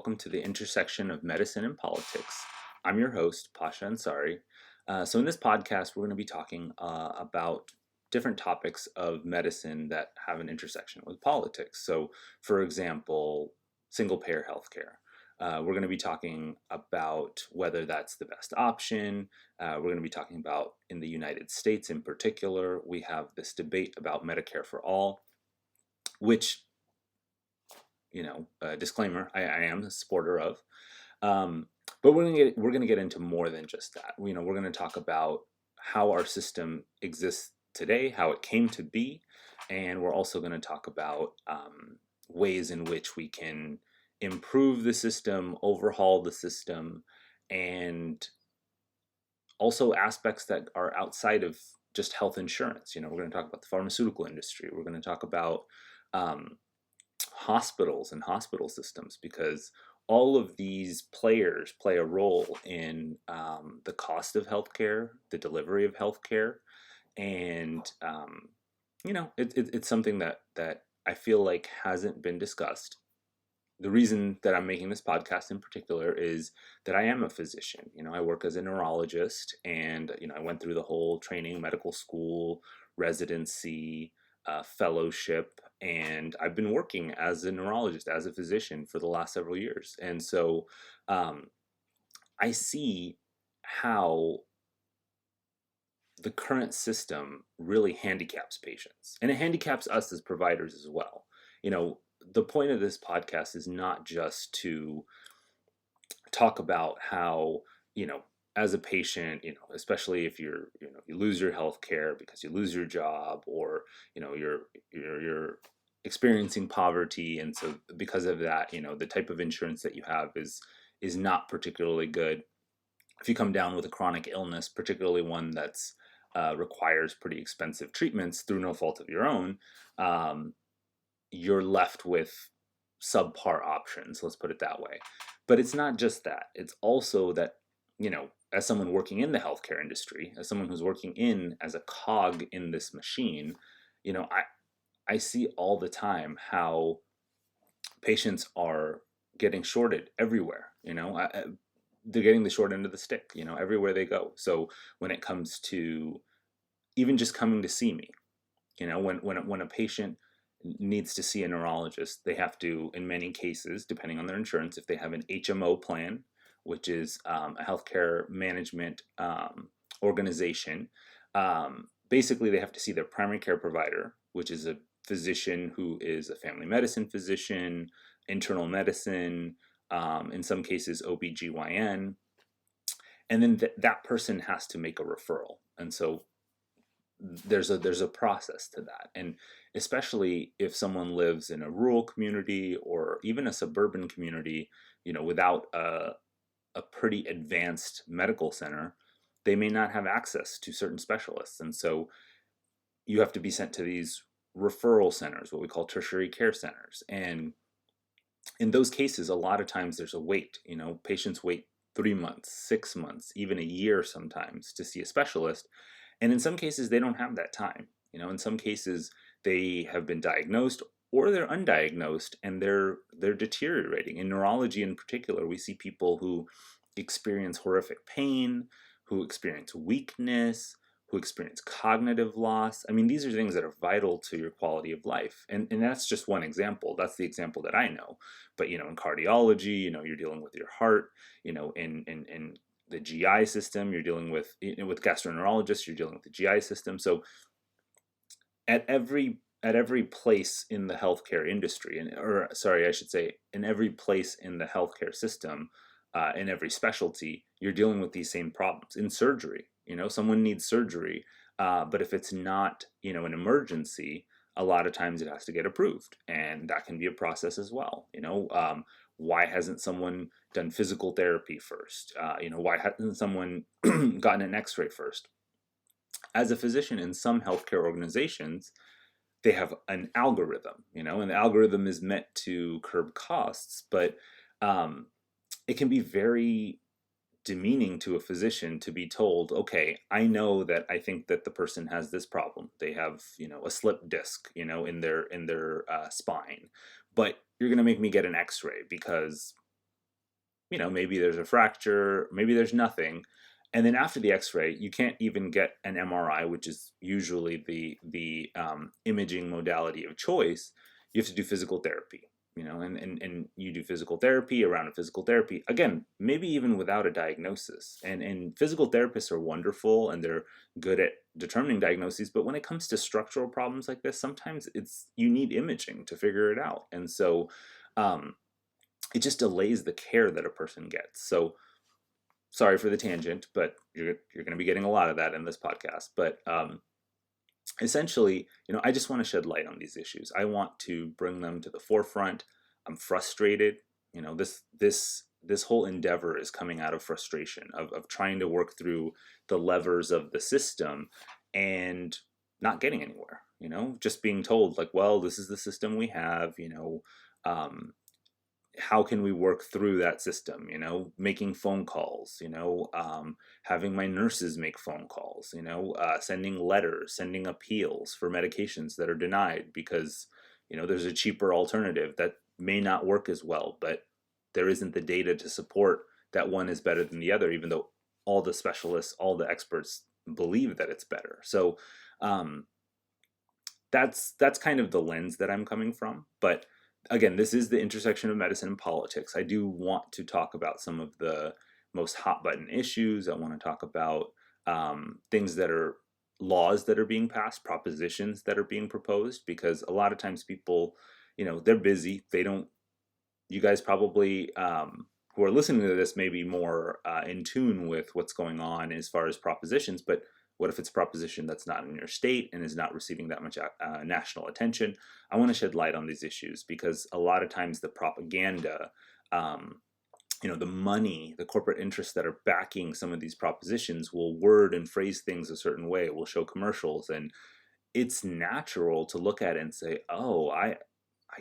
welcome to the intersection of medicine and politics. I'm your host, Pasha Ansari. So, in this podcast, we're going to be talking about different topics of medicine that have an intersection with politics. So, for example, single payer healthcare. We're going to be talking about whether that's the best option. We're going to be talking about in the United States in particular, we have this debate about Medicare for all, which disclaimer, I am a supporter of. But we're gonna get into more than just that. We're gonna talk about how our system exists today, how it came to be, and we're also gonna talk about ways in which we can improve the system, overhaul the system, and also aspects that are outside of just health insurance. We're going to talk about the pharmaceutical industry. We're going to talk about hospitals and hospital systems, because all of these players play a role in the cost of healthcare, the delivery of healthcare, and it's something that I feel like hasn't been discussed. The reason that I'm making this podcast in particular is that I am a physician. I work as a neurologist, and I went through the whole training, medical school, residency, fellowship, and I've been working as a neurologist, as a physician for the last several years. And so I see how the current system really handicaps patients, and it handicaps us as providers as well. The point of this podcast is not just to talk about how, as a patient, especially if you lose your health care because you lose your job, or, you're experiencing poverty. And so because of that, the type of insurance that you have is not particularly good. If you come down with a chronic illness, particularly one that's requires pretty expensive treatments through no fault of your own, you're left with subpar options, let's put it that way. But it's not just that. It's also that, as someone working in the healthcare industry, as someone who's working as a cog in this machine, I see all the time how patients are getting shorted everywhere. They're getting the short end of the stick, everywhere they go. So when it comes to even just coming to see me, when a patient needs to see a neurologist, they have to, in many cases, depending on their insurance, if they have an HMO plan, which is a healthcare management organization, basically they have to see their primary care provider, which is a physician who is a family medicine physician, internal medicine, in some cases OBGYN, and then that person has to make a referral. And so there's a process to that. And especially if someone lives in a rural community or even a suburban community, without a pretty advanced medical center, they may not have access to certain specialists. And so you have to be sent to these referral centers, what we call tertiary care centers. And in those cases, a lot of times there's a wait. Patients wait 3 months, 6 months, even a year sometimes to see a specialist. And in some cases, they don't have that time. In some cases, they have been diagnosed or they're undiagnosed and they're deteriorating. In neurology in particular, we see people who experience horrific pain, who experience weakness, who experience cognitive loss. I mean, these are things that are vital to your quality of life. And that's just one example. That's the example that I know. But, in cardiology, you're dealing with your heart, in the GI system, you're dealing with gastroenterologists, you're dealing with the GI system. So at every place in the healthcare industry, in every place in the healthcare system, in every specialty, you're dealing with these same problems. In surgery, someone needs surgery, but if it's not, an emergency, a lot of times it has to get approved, and that can be a process as well. Why hasn't someone done physical therapy first? Why hasn't someone gotten an x-ray first? As a physician in some healthcare organizations, they have an algorithm, and the algorithm is meant to curb costs, but it can be very demeaning to a physician to be told, okay, I know that I think that the person has this problem. They have, a slip disc, in their spine, but you're going to make me get an x-ray because maybe there's a fracture, maybe there's nothing. And then after the X-ray, you can't even get an MRI, which is usually the imaging modality of choice. You have to do physical therapy, and you do physical therapy around a physical therapy again, maybe even without a diagnosis. And physical therapists are wonderful and they're good at determining diagnoses, but when it comes to structural problems like this, sometimes you need imaging to figure it out, and so um, it just delays the care that a person gets. So sorry for the tangent, but you're going to be getting a lot of that in this podcast. But essentially, I just want to shed light on these issues. I want to bring them to the forefront. I'm frustrated. This whole endeavor is coming out of frustration of trying to work through the levers of the system and not getting anywhere. Just being told like, well, this is the system we have. Um, how can we work through that system, making phone calls, having my nurses make phone calls, sending letters, sending appeals for medications that are denied because there's a cheaper alternative that may not work as well, but there isn't the data to support that one is better than the other, even though all the specialists, all the experts believe that it's better. So um, that's kind of the lens that I'm coming from. But again, this is the intersection of medicine and politics. I do want to talk about some of the most hot button issues. I want to talk about things that are laws that are being passed, propositions that are being proposed, because a lot of times people, they're busy. They don't, you guys probably, who are listening to this may be more in tune with what's going on as far as propositions, but what if it's a proposition that's not in your state and is not receiving that much national attention? I want to shed light on these issues because a lot of times the propaganda, the money, the corporate interests that are backing some of these propositions will word and phrase things a certain way, will show commercials, and it's natural to look at it and say, oh, I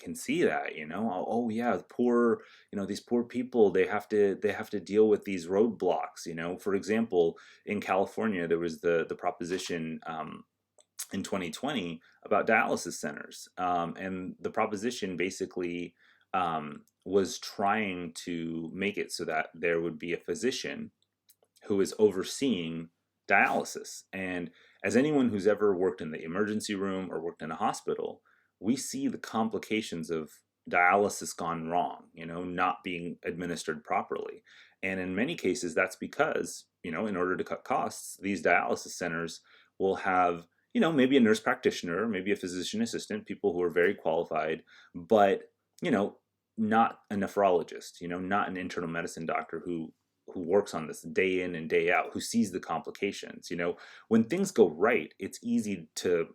can see that, oh yeah, poor, these poor people, they have to deal with these roadblocks, for example, in California, there was the proposition in 2020 about dialysis centers. And the proposition basically was trying to make it so that there would be a physician who is overseeing dialysis. And as anyone who's ever worked in the emergency room or worked in a hospital, we see the complications of dialysis gone wrong, not being administered properly. And in many cases, that's because, in order to cut costs, these dialysis centers will have, maybe a nurse practitioner, maybe a physician assistant, people who are very qualified, but, not a nephrologist, not an internal medicine doctor who works on this day in and day out, who sees the complications. When things go right, it's easy to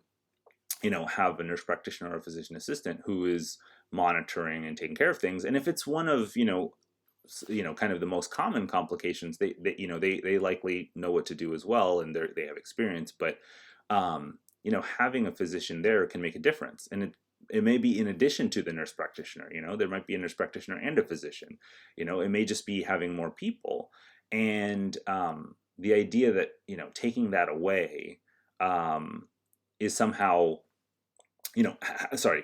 have a nurse practitioner or a physician assistant who is monitoring and taking care of things. And if it's one of kind of the most common complications, they likely know what to do as well, and they have experience. But having a physician there can make a difference, and it may be in addition to the nurse practitioner. There might be a nurse practitioner and a physician. It may just be having more people, and the idea that taking that away is somehow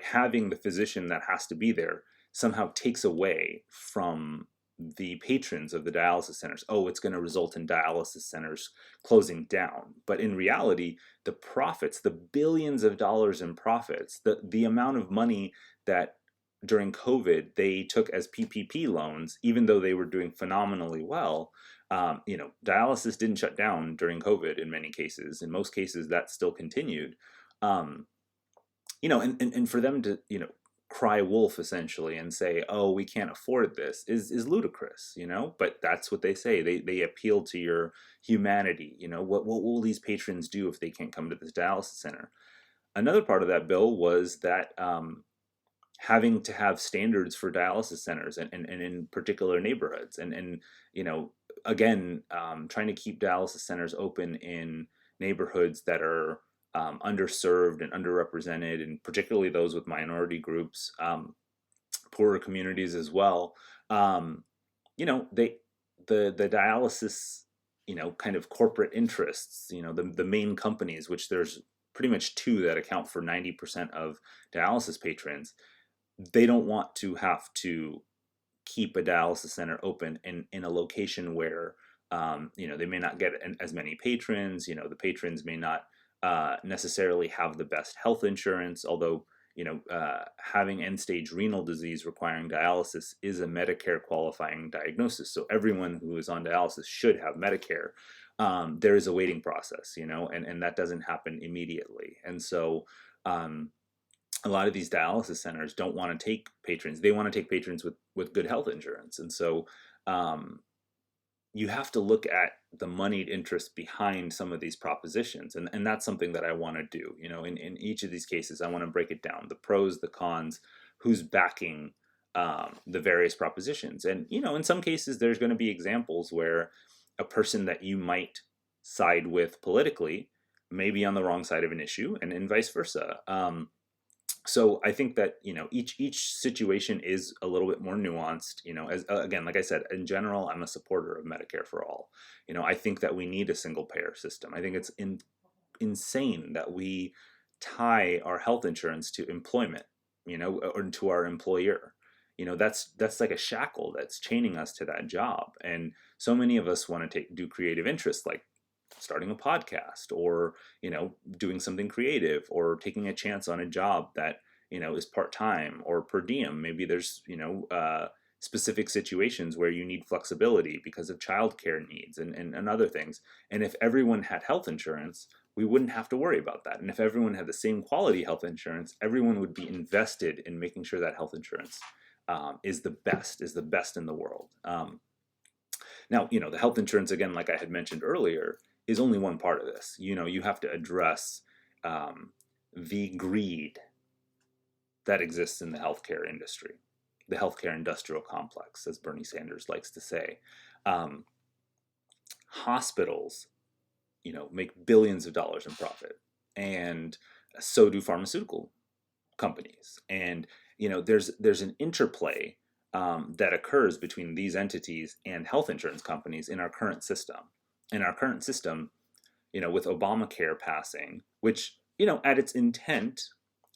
having the physician that has to be there somehow takes away from the patrons of the dialysis centers. Oh, it's going to result in dialysis centers closing down. But in reality, the profits, the billions of dollars in profits, the amount of money that during COVID they took as PPP loans, even though they were doing phenomenally well, dialysis didn't shut down during COVID in many cases. In most cases, that still continued. And for them to, cry wolf essentially and say, oh, we can't afford this is ludicrous, but that's what they say. They appeal to your humanity. What will these patrons do if they can't come to this dialysis center? Another part of that bill was that having to have standards for dialysis centers and in particular neighborhoods. And again, trying to keep dialysis centers open in neighborhoods that are underserved and underrepresented, and particularly those with minority groups, poorer communities as well. They the dialysis, kind of corporate interests, the main companies, which there's pretty much two that account for 90% of dialysis patrons. They don't want to have to keep a dialysis center open in a location where they may not get as many patrons. The patrons may not necessarily have the best health insurance, although having end-stage renal disease requiring dialysis is a Medicare qualifying diagnosis. So everyone who is on dialysis should have Medicare. There is a waiting process, and that doesn't happen immediately. And so a lot of these dialysis centers don't want to take patrons. They want to take patrons with good health insurance. And so you have to look at the moneyed interest behind some of these propositions. And that's something that I want to do. In each of these cases, I want to break it down, the pros, the cons, who's backing the various propositions. And, in some cases, there's going to be examples where a person that you might side with politically may be on the wrong side of an issue, and vice versa. So I think that each situation is a little bit more nuanced. As again, like I said, in general, I'm a supporter of Medicare for all. I think that we need a single payer system. I think it's insane that we tie our health insurance to employment, or to our employer. That's like a shackle that's chaining us to that job. And so many of us want to do creative interests, like starting a podcast, or doing something creative, or taking a chance on a job that is part-time or per diem. Maybe there's specific situations where you need flexibility because of childcare needs and other things. And if everyone had health insurance, we wouldn't have to worry about that. And if everyone had the same quality health insurance, everyone would be invested in making sure that health insurance is the best in the world. Now, the health insurance, again, like I had mentioned earlier, is only one part of this. You have to address the greed that exists in the healthcare industry, the healthcare industrial complex, as Bernie Sanders likes to say. Hospitals, make billions of dollars in profit, and so do pharmaceutical companies. And there's an interplay that occurs between these entities and health insurance companies in our current system. In our current system, with Obamacare passing, which, at its intent,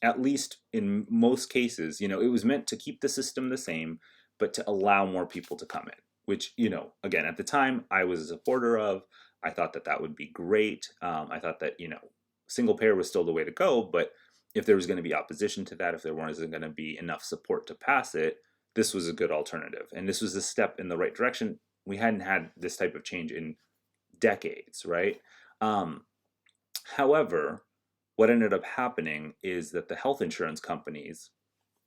at least in most cases, it was meant to keep the system the same, but to allow more people to come in, which, again, at the time I was a supporter of. I thought that would be great. I thought that, single payer was still the way to go, but if there was going to be opposition to that, if there wasn't going to be enough support to pass it, this was a good alternative. And this was a step in the right direction. We hadn't had this type of change in decades, right? However, what ended up happening is that the health insurance companies,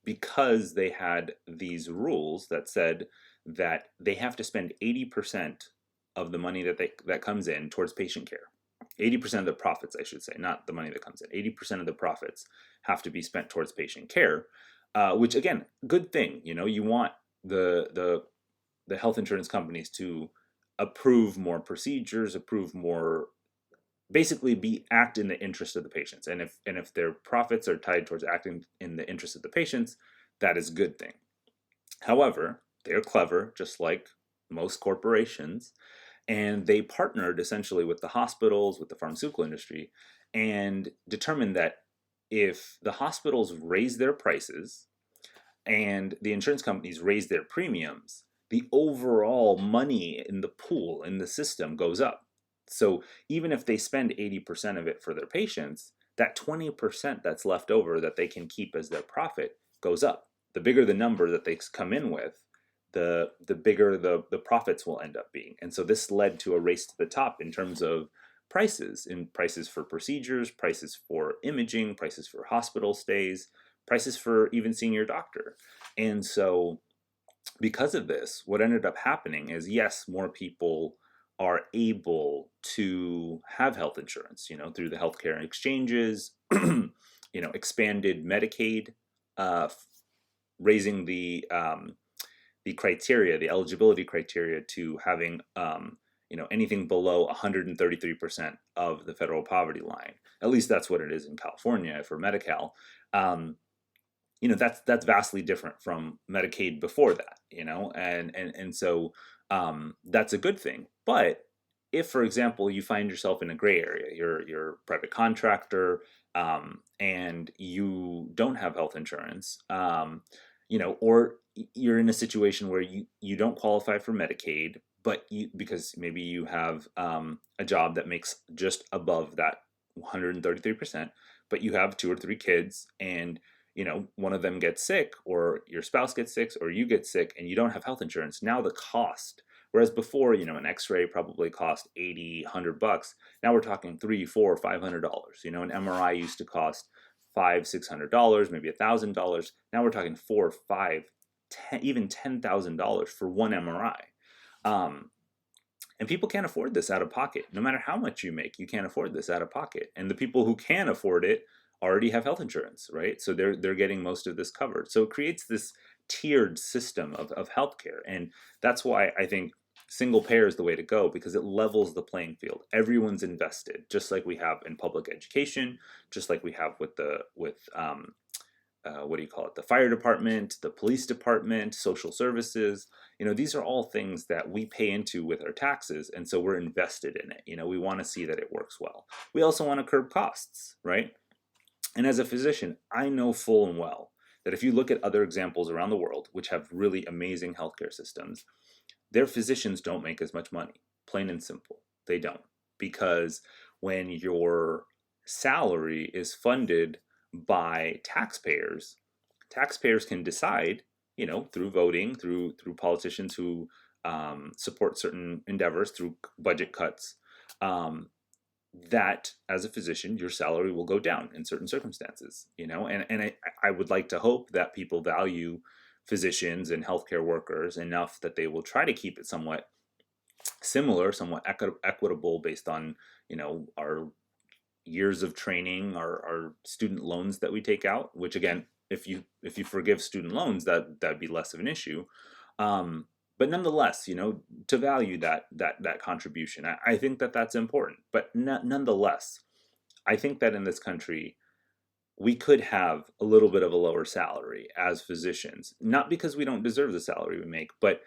because they had these rules that said that they have to spend 80% of the money that comes in towards patient care. 80% of the profits, I should say, not the money that comes in. 80% of the profits have to be spent towards patient care, which, again, good thing. You want the health insurance companies to approve more procedures, approve more, basically act in the interest of the patients. And if their profits are tied towards acting in the interest of the patients, that is a good thing. However, they're clever, just like most corporations, and they partnered essentially with the hospitals, with the pharmaceutical industry, and determined that if the hospitals raise their prices and the insurance companies raise their premiums, the overall money in the pool, in the system, goes up. So even if they spend 80% of it for their patients, that 20% that's left over that they can keep as their profit goes up. The bigger the number that they come in with, the bigger the profits will end up being. And so this led to a race to the top in terms of prices for procedures, prices for imaging, prices for hospital stays, prices for even seeing your doctor. And so because of this, what ended up happening is, yes, more people are able to have health insurance, through the healthcare exchanges, expanded Medicaid, raising the criteria, the eligibility criteria to having, anything below 133% of the federal poverty line. At least that's what it is in California for Medi-Cal. That's vastly different from Medicaid before that, and so that's a good thing. But if, for example, you find yourself in a gray area, you're a private contractor, and you don't have health insurance, or you're in a situation where you don't qualify for Medicaid, but because maybe you have a job that makes just above that 133%, but you have two or three kids, and one of them gets sick, or your spouse gets sick, or you get sick, and you don't have health insurance. Now the cost, whereas before, an X-ray probably cost 80, $100. Now we're talking $300, $400, $500. An MRI used to cost $500, $600, maybe $1,000. Now we're talking four, five, 10, even $10,000 for one MRI. And people can't afford this out of pocket. No matter how much you make, you can't afford this out of pocket. And the people who can afford it already have health insurance, right? So they're getting most of this covered. So it creates this tiered system of healthcare. And that's why I think single payer is the way to go, because it levels the playing field. Everyone's invested, just like we have in public education, just like we have with what do you call it? The fire department, the police department, social services. These are all things that we pay into with our taxes, and so we're invested in it. We want to see that it works well. We also want to curb costs, right? And as a physician, I know full and well that if you look at other examples around the world, which have really amazing healthcare systems, their physicians don't make as much money. Plain and simple. They don't. Because when your salary is funded by taxpayers can decide, through voting, through politicians who support certain endeavors, through budget cuts, that as a physician, your salary will go down in certain circumstances, and I would like to hope that people value physicians and healthcare workers enough that they will try to keep it somewhat similar, somewhat equitable, based on, our years of training, our student loans that we take out, which again, if you forgive student loans, that'd be less of an issue. But nonetheless, to value that contribution, I think that's important. But nonetheless, I think that in this country, we could have a little bit of a lower salary as physicians, not because we don't deserve the salary we make, but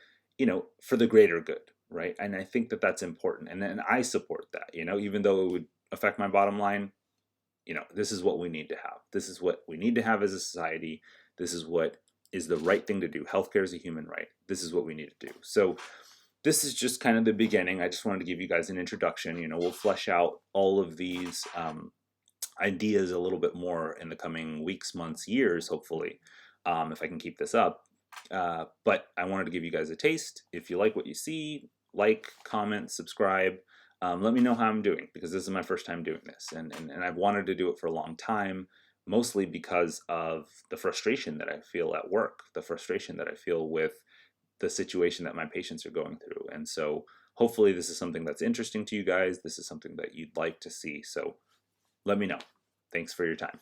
for the greater good, right? And I think that that's important, and I support that. Even though it would affect my bottom line, this is what we need to have. This is what we need to have as a society. This is what is the right thing to do. Healthcare is a human right. This is what we need to do. So this is just kind of the beginning. I just wanted to give you guys an introduction. We'll flesh out all of these ideas a little bit more in the coming weeks, months, years, hopefully, if I can keep this up. But I wanted to give you guys a taste. If you like what you see, like, comment, subscribe. Let me know how I'm doing, because this is my first time doing this, and I've wanted to do it for a long time, mostly because of the frustration that I feel at work, the frustration that I feel with the situation that my patients are going through. And so hopefully this is something that's interesting to you guys. This is something that you'd like to see. So let me know. Thanks for your time.